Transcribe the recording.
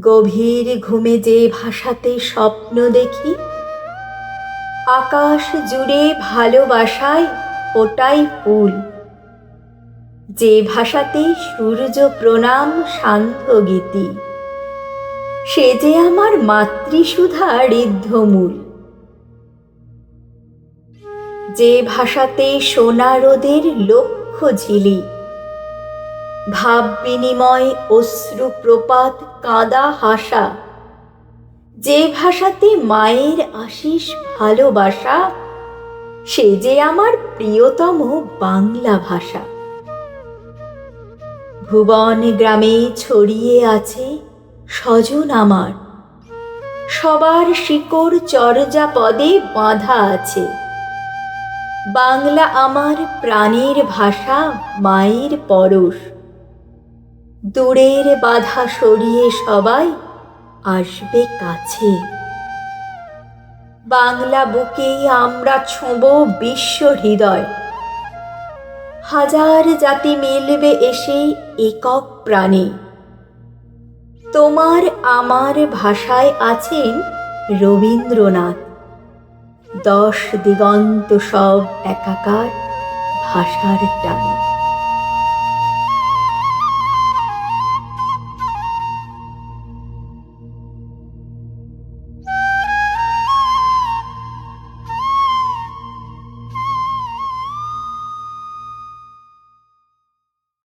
গভীর ঘুমে যে ভাষাতে স্বপ্ন দেখি, আকাশ জুড়ে ভালোবাসায় ফোটাই ফুল। যে ভাষাতে সূর্য প্রণাম শান্ত গীতি, সে যে আমার মাতৃসুধা ঋদ্ধমূল। যে ভাষাতে সোনা রোদের লক্ষ ঝিলি, ভাব বিনিময় অশ্রুপ্রপাত কাঁদা হাসা। যে ভাষাতে মায়ের আশিস ভালোবাসা, সে যে আমার প্রিয়তম বাংলা ভাষা। ভুবন গ্রামে ছড়িয়ে আছে স্বজন আমার, সবার শিকড় চর্যাপদে বাঁধা আছে। বাংলা আমার প্রাণের ভাষা, মায়ের পরশ। দূরের বাধা সরিয়ে সবাই আসবে কাছে। বাংলা বুকেই আমরা ছোঁব বিশ্ব হৃদয়। হাজার জাতি মিলবে এসে একক প্রাণে। তোমার আমার ভাষায় আছেন রবীন্দ্রনাথ। 10 দিগন্ত সব একাকার ভাষার টানে।